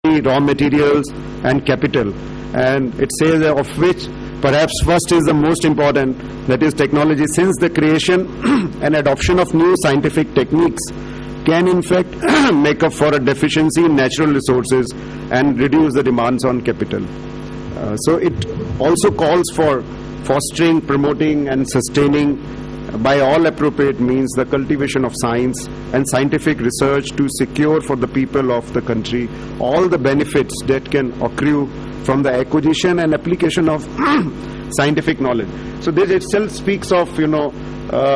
technology, raw materials and capital. And it says of which perhaps first is the most important, that is technology, since the creation and adoption of new scientific techniques can in fact make up for a deficiency in natural resources and reduce the demands on capital. So it also calls for fostering, promoting and sustaining by all appropriate means the cultivation of science and scientific research to secure for the people of the country all the benefits that can accrue from the acquisition and application of scientific knowledge. So this itself speaks of,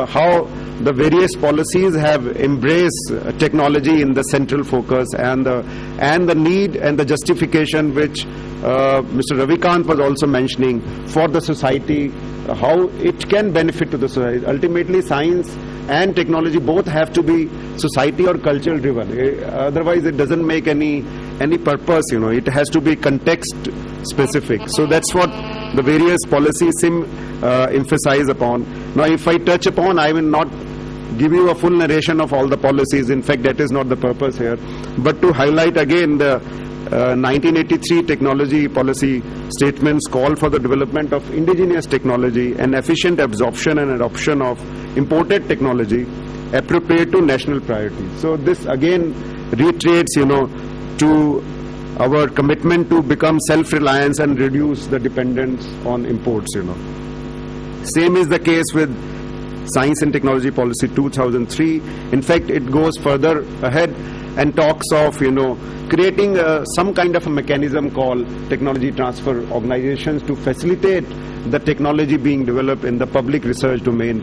how the various policies have embraced technology in the central focus, and the need and the justification which Mr. Ravikant was also mentioning for the society, how it can benefit to the society. Ultimately, science and technology both have to be society or cultural driven. Otherwise, it doesn't make any purpose. It has to be context specific. So that's what the various policies emphasize upon. Now, if I touch upon, I will not give you a full narration of all the policies. In fact, that is not the purpose here. But to highlight again the 1983 technology policy statements call for the development of indigenous technology and efficient absorption and adoption of imported technology appropriate to national priorities. So this again reiterates, to our commitment to become self-reliance and reduce the dependence on imports. Same is the case with Science and Technology Policy 2003. In fact, it goes further ahead and talks of, creating some kind of a mechanism called technology transfer organizations to facilitate the technology being developed in the public research domain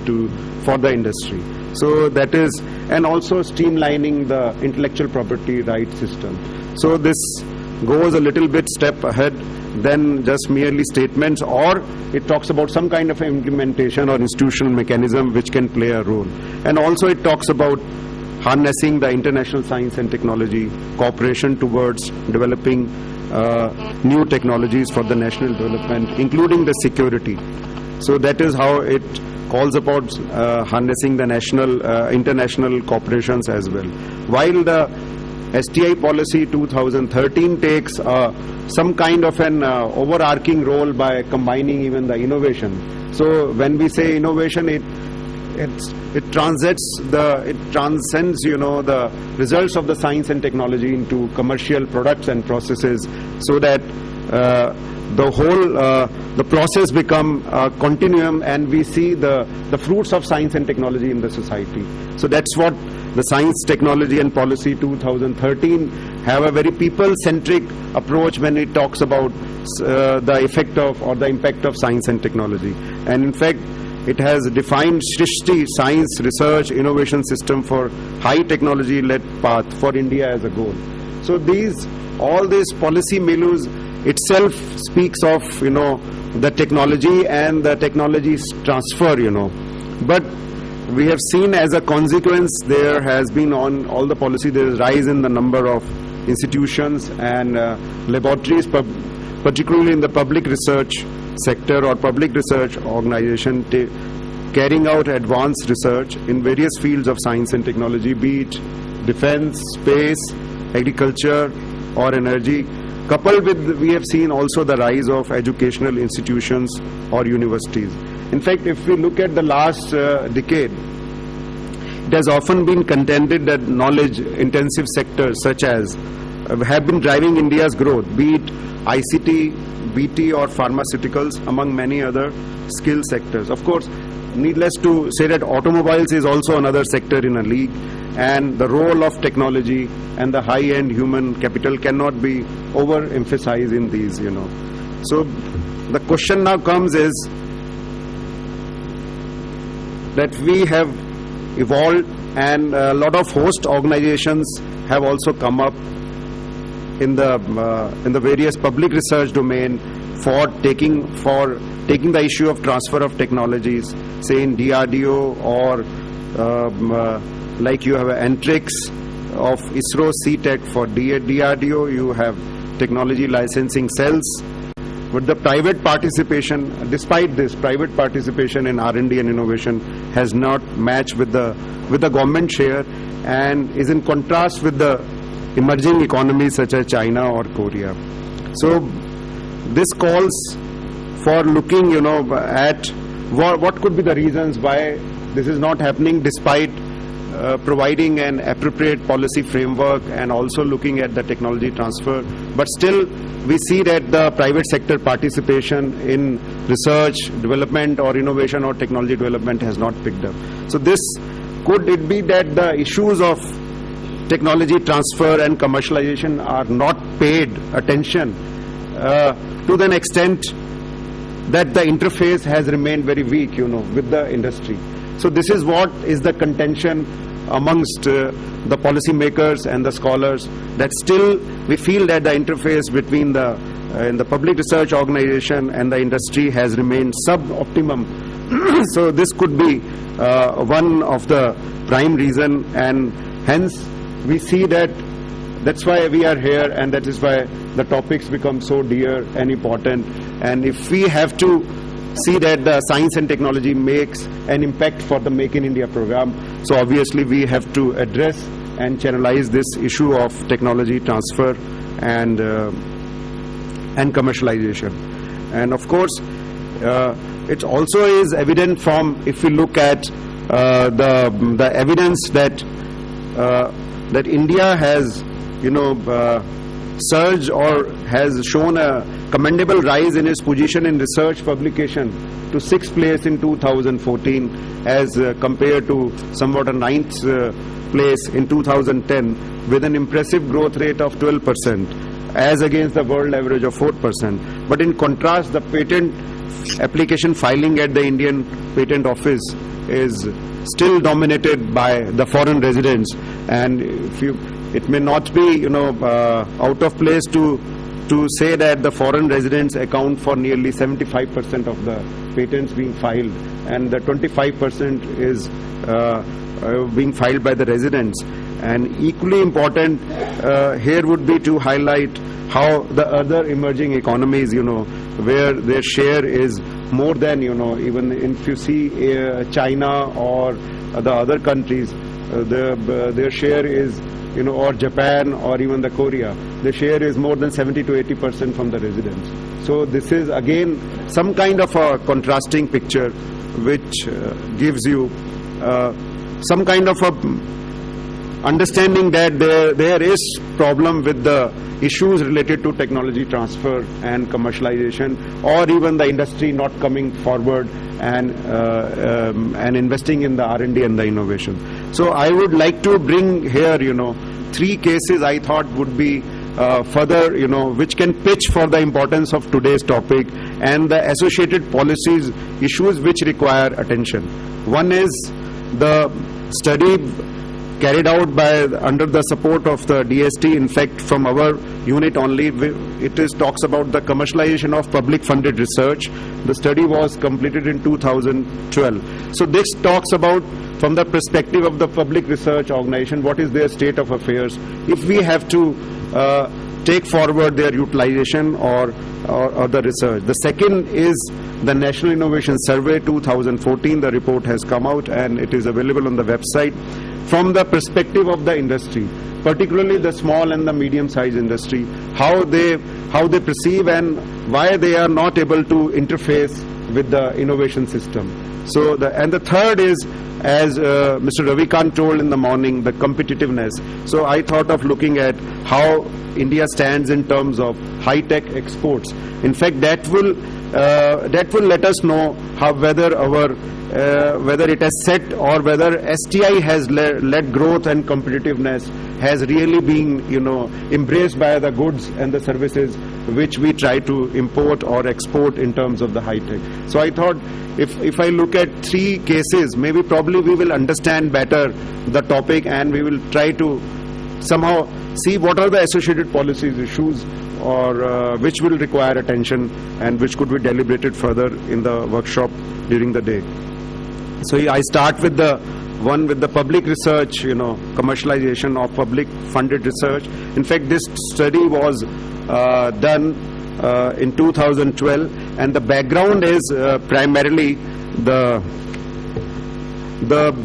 for the industry. So that is, and also streamlining the intellectual property rights system. So this goes a little bit step ahead than just merely statements, or it talks about some kind of implementation or institutional mechanism which can play a role. And also it talks about harnessing the international science and technology cooperation towards developing new technologies for the national development, including the security. So that is how it calls about harnessing the international cooperations as well. While the STI policy 2013 takes some kind of an overarching role by combining even the innovation. So when we say innovation, it transcends the results of the science and technology into commercial products and processes, so that the process become a continuum, and we see the fruits of science and technology in the society. So that's what the Science, Technology and Policy 2013 have a very people-centric approach when it talks about the effect of or the impact of science and technology. And in fact, it has defined Srishti science research innovation system for high technology-led path for India as a goal. So all these policy milieux itself speaks of the technology and the technology's transfer. But we have seen as a consequence there has been on all the policy, there is rise in the number of institutions and laboratories, particularly in the public research sector or public research organization carrying out advanced research in various fields of science and technology, be it defense, space, agriculture or energy. Coupled with, we have seen also the rise of educational institutions or universities. In fact, if we look at the last decade, it has often been contended that knowledge-intensive sectors such as have been driving India's growth, be it ICT, BT or pharmaceuticals, among many other skill sectors. Of course, needless to say that automobiles is also another sector in a league, and the role of technology and the high-end human capital cannot be overemphasized in these, So the question now comes is that we have evolved, and a lot of host organizations have also come up in the various public research domain for taking the issue of transfer of technologies, say in DRDO or like you have Antrix of ISRO CTech for DRDO, you have technology licensing cells. But the private participation, despite this, private participation in R&D and innovation has not matched with the government share, and is in contrast with the emerging economies such as China or Korea. So this calls for looking, at what could be the reasons why this is not happening, despite providing an appropriate policy framework and also looking at the technology transfer. But still, we see that the private sector participation in research, development or innovation or technology development has not picked up. So could it be that the issues of technology transfer and commercialization are not paid attention to the extent that the interface has remained very weak, with the industry? So this is what is the contention amongst the policymakers and the scholars, that still we feel that the interface between the public research organization and the industry has remained sub-optimum. So this could be one of the prime reason, and hence we see that's why we are here, and that is why the topics become so dear and important. And if we have to see that the science and technology makes an impact for the Make in India program, so obviously we have to address and channelize this issue of technology transfer and commercialization. And of course, it also is evident from, if we look at the evidence that India has surged or has shown a commendable rise in its position in research publication to 6th place in 2014 as compared to somewhat a 9th place in 2010, with an impressive growth rate of 12% as against the world average of 4%. But in contrast, the patent application filing at the Indian Patent Office is still dominated by the foreign residents, and it may not be out of place to say that the foreign residents account for nearly 75% of the patents being filed, and the 25% is being filed by the residents. And equally important here would be to highlight how the other emerging economies, where their share is more than, even if you see China or the other countries, their share is, or Japan or even the Korea, the share is more than 70 to 80% from the residents. So this is again some kind of a contrasting picture which gives you some kind of a understanding that there is problem with the issues related to technology transfer and commercialization, or even the industry not coming forward and investing in the R&D and the innovation. So I would like to bring here, 3 cases I thought would be further, which can pitch for the importance of today's topic and the associated policies issues which require attention. One is the study carried out under the support of the DST, in fact from our unit only. It talks about the commercialization of public funded research. The study was completed in 2012. So this talks about, from the perspective of the public research organization, what is their state of affairs, if we have to take forward their utilization or the research. The second is the National Innovation Survey 2014. The report has come out and it is available on the website. From the perspective of the industry, particularly the small and the medium-sized industry, how they perceive and why they are not able to interface with the innovation system. So the third is, as Mr. Ravikant told in the morning, the competitiveness. So I thought of looking at how India stands in terms of high-tech exports. In fact, that will let us know whether it has set or whether STI has led growth and competitiveness has really been embraced by the goods and the services which we try to import or export in terms of the high tech. So I thought if I look at 3 cases, maybe probably we will understand better the topic and we will try to somehow see what are the associated policies issues or which will require attention and which could be deliberated further in the workshop during the day. So I start with the one with the public research, commercialization of public funded research. In fact, this study was done in 2012, and the background is primarily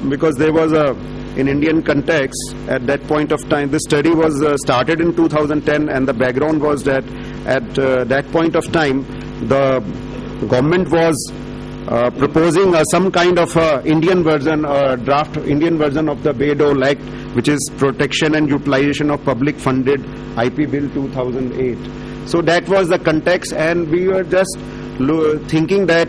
because there was in Indian context, at that point of time, this study was started in 2010, and the background was that at that point of time, the government was proposing some kind of Indian version, draft Indian version of the Bayh-Dole Act, which is Protection and Utilization of Public Funded IP Bill 2008. So that was the context, and we were just thinking that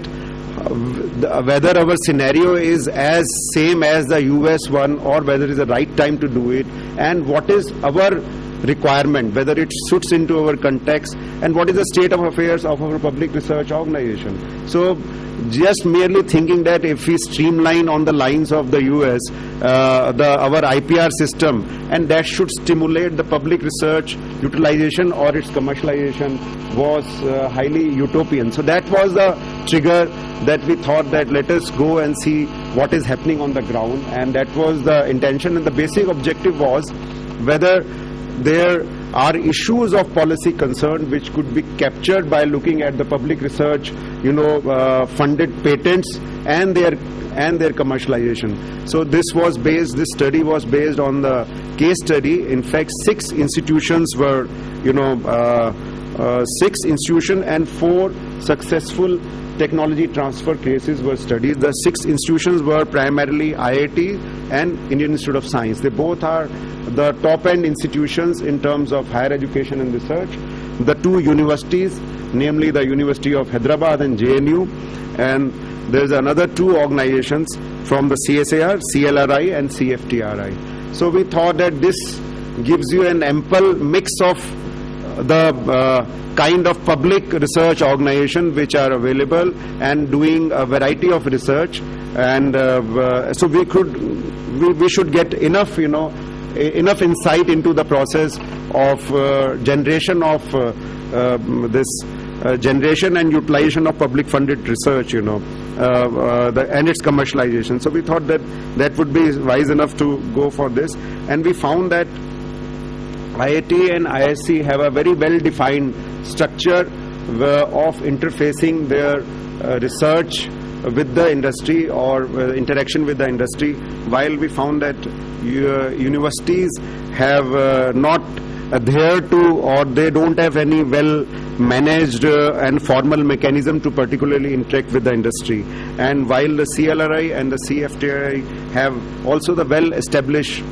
whether our scenario is as same as the US one, or whether it is the right time to do it, and what is our requirement, whether it suits into our context, and what is the state of affairs of our public research organization. So just merely thinking that if we streamline on the lines of the US, our IPR system, and that should stimulate the public research utilization or its commercialization, was highly utopian. So that was the trigger that we thought that let us go and see what is happening on the ground, and that was the intention. And the basic objective was whether there are issues of policy concern which could be captured by looking at the public research, funded patents and their commercialization. So this study was based on the case study. In fact, 6 institutions were, 6 institutions and 4 successful technology transfer cases were studied. The 6 institutions were primarily IIT and Indian Institute of Science. They both are the top-end institutions in terms of higher education and research. The 2 universities, namely the University of Hyderabad and JNU, and there's another 2 organizations from the CSIR, CLRI and CFTRI. So we thought that this gives you an ample mix of the kind of public research organization which are available and doing a variety of research, and so we should get enough enough insight into the process of generation of generation and utilization of public funded research, and its commercialization. So we thought that would be wise enough to go for this, and we found that IIT and ISC have a very well-defined structure of interfacing their research with the industry or interaction with the industry, while we found that universities have not adhered to, or they don't have any well-managed and formal mechanism to particularly interact with the industry. And while the CLRI and the CFTRI have also the well-established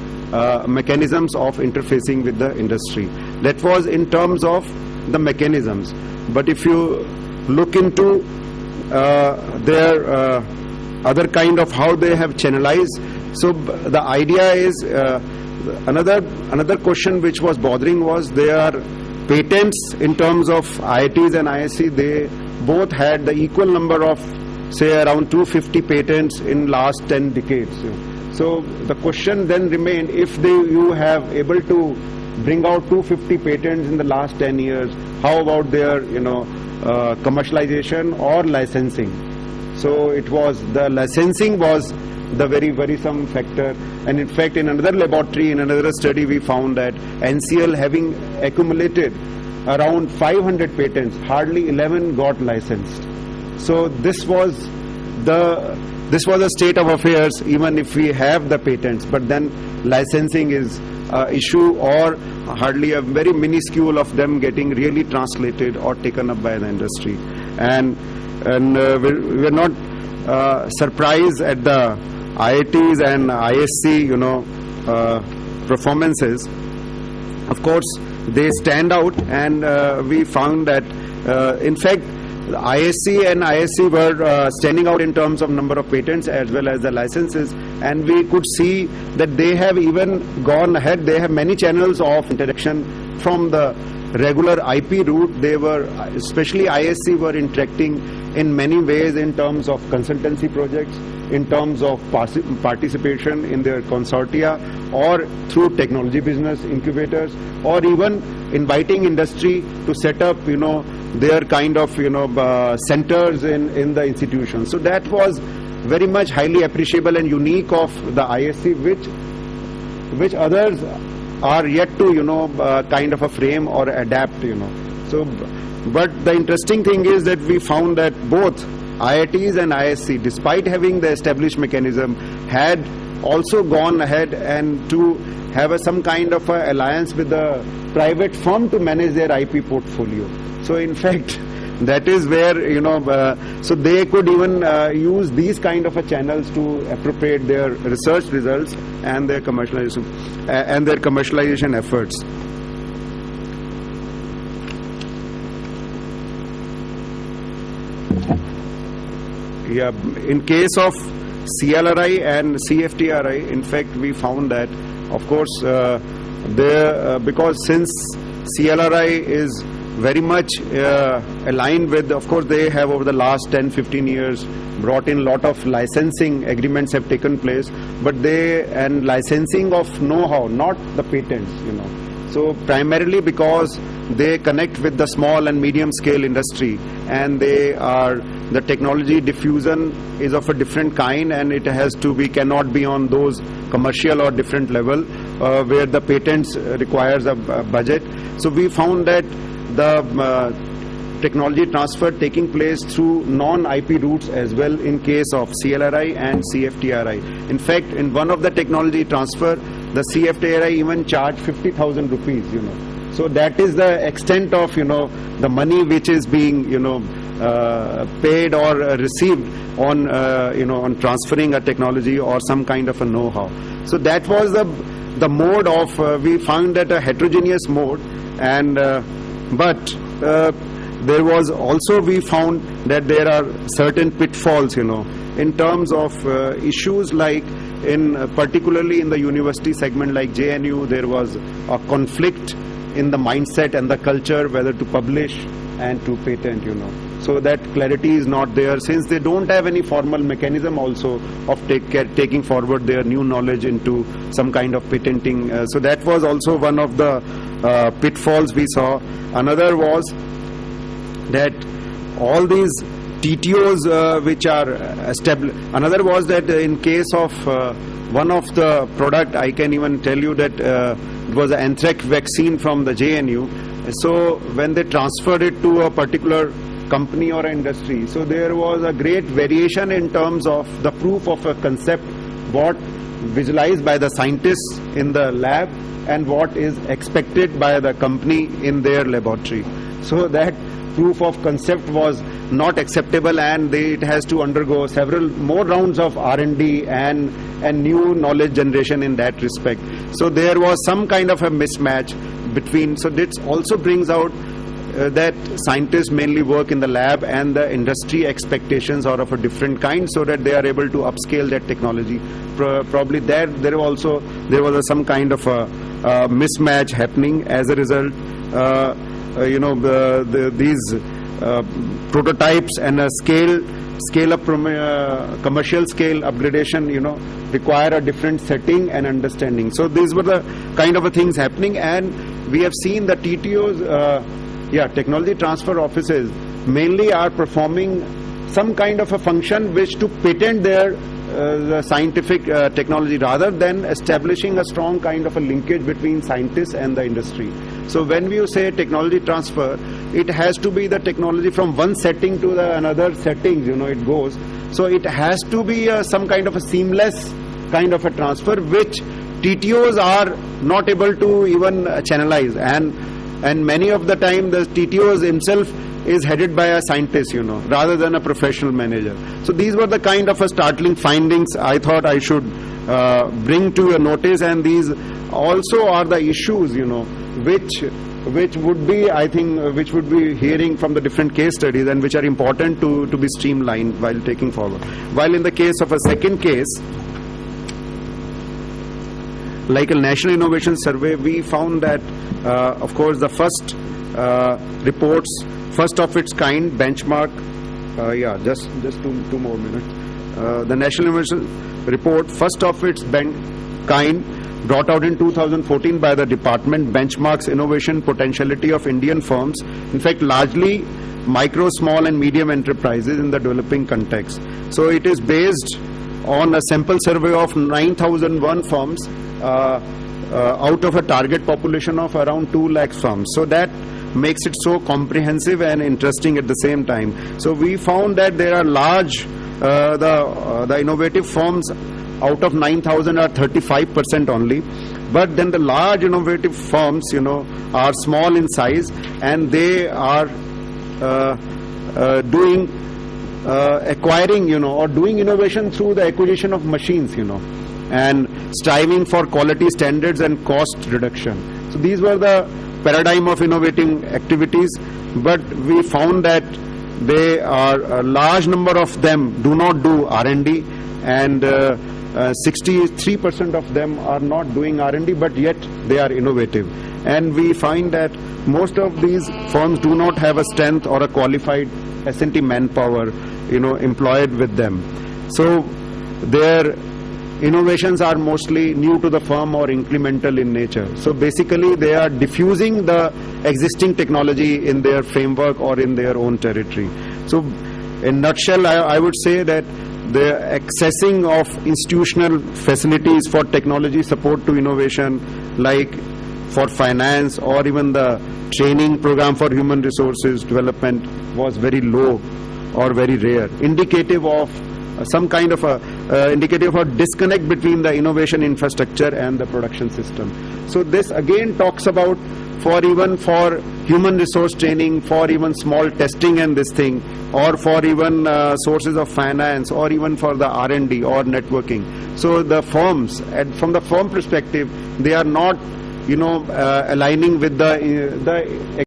mechanisms of interfacing with the industry. That was in terms of the mechanisms. But if you look into their other kind of how they have channelized, so the idea is another question which was bothering was their patents in terms of IITs and ISC. They both had the equal number of, say, around 250 patents in last 10 decades. So the question then remained, if you have able to bring out 250 patents in the last 10 years, how about their commercialization or licensing? So it was the licensing was the very worrisome factor. And in fact, in another laboratory, in another study, we found that NCL, having accumulated around 500 patents, hardly 11 got licensed. So this was a state of affairs, even if we have the patents, but then licensing is an issue, or hardly a very minuscule of them getting really translated or taken up by the industry. And we're not surprised at the IITs and ISC, performances. Of course, they stand out, and we found that, in fact, the ISC and ISC were standing out in terms of number of patents as well as the licenses, and we could see that they have even gone ahead. They have many channels of interaction from the regular IP route. They were, especially ISC, were interacting in many ways in terms of consultancy projects, in terms of participation in their consortia, or through technology business incubators, or even inviting industry to set up, their kind of, centers in the institution. So that was very much highly appreciable and unique of the ISC, which others are yet to, kind of a frame or adapt, So, but the interesting thing is that we found that both IITs and ISC, despite having the established mechanism, had also gone ahead and to have some kind of a alliance with the private firm to manage their IP portfolio. So in fact, that is where, so they could even use these kind of channels to appropriate their research results and their commercialization efforts. Yeah, in case of CLRI and CFTRI, in fact, we found that, of course, because since CLRI is very much aligned with, of course, they have over the last 10-15 years brought in lot of licensing agreements have taken place, but and licensing of know-how, not the patents, So primarily because they connect with the small and medium scale industry, and the technology diffusion is of a different kind, and it cannot be on those commercial or different level where the patents requires a budget. So we found that the technology transfer taking place through non-IP routes as well in case of CLRI and CFTRI. In fact, in one of the technology transfer, the CFTRI even charged 50,000 rupees, So that is the extent of, the money which is being, paid or received on, on transferring a technology or some kind of a know-how. So that was the mode of, we found that a heterogeneous mode, and but there was also, we found that there are certain pitfalls, in terms of issues like particularly in the university segment like JNU, there was a conflict in the mindset and the culture whether to publish and to patent, So that clarity is not there, since they don't have any formal mechanism also of taking forward their new knowledge into some kind of patenting. So that was also one of the pitfalls we saw. Another was that all these TTOs which are established. Another was that in case of one of the product, I can even tell you that it was an anthrax vaccine from the JNU. So when they transferred it to a particular company or industry, so there was a great variation in terms of the proof of a concept, what visualized by the scientists in the lab and what is expected by the company in their laboratory. So that proof of concept was not acceptable, and it has to undergo several more rounds of R&D and new knowledge generation in that respect. So there was some kind of a mismatch between. So this also brings out that scientists mainly work in the lab, and the industry expectations are of a different kind, so that they are able to upscale that technology. Probably there was some kind of a mismatch happening. As a result, these prototypes and a scale up from commercial scale upgradation, require a different setting and understanding. So these were the kind of things happening, and we have seen the TTOs, technology transfer offices mainly are performing some kind of a function which to patent their the scientific technology, rather than establishing a strong kind of a linkage between scientists and the industry. So when we say technology transfer, it has to be the technology from one setting to the another settings, it goes. So it has to be some kind of a seamless kind of a transfer, which TTOs are not able to even channelize, and many of the time the TTOs himself is headed by a scientist, rather than a professional manager. So these were the kind of startling findings I thought I should bring to your notice, and these also are the issues, which would be, I think, which would be hearing from the different case studies, and which are important to be streamlined while taking forward. While in the case of a second case, like a National Innovation Survey, we found that, of course, the first reports, first of its kind benchmark, just two more minutes. The National Innovation Report, first of its kind, brought out in 2014 by the department, benchmarks innovation potentiality of Indian firms, in fact largely micro, small and medium enterprises in the developing context. So it is based on a sample survey of 9,001 firms out of a target population of around 2 lakh firms. So that makes it so comprehensive and interesting at the same time. So we found that there are large, the innovative firms out of 9,000 are 35% only. But then the large innovative firms, are small in size, and they are acquiring, or doing innovation through the acquisition of machines, and striving for quality standards and cost reduction. So these were the paradigm of innovating activities, but we found that they are a large number of them do not do R&D, and 63% of them are not doing R&D, but yet they are innovative. And we find that most of these firms do not have a strength or a qualified S&T manpower, employed with them. So their innovations are mostly new to the firm or incremental in nature. So basically they are diffusing the existing technology in their framework or in their own territory. So in a nutshell, I would say that the accessing of institutional facilities for technology support to innovation, like for finance or even the training program for human resources development, was very low or very rare, indicative of some kind of a disconnect between the innovation infrastructure and the production system. So this again talks about for human resource training, for even small testing and this thing, or for even sources of finance, or even for the R&D or networking. So the firms, from the firm perspective, they are not aligning with the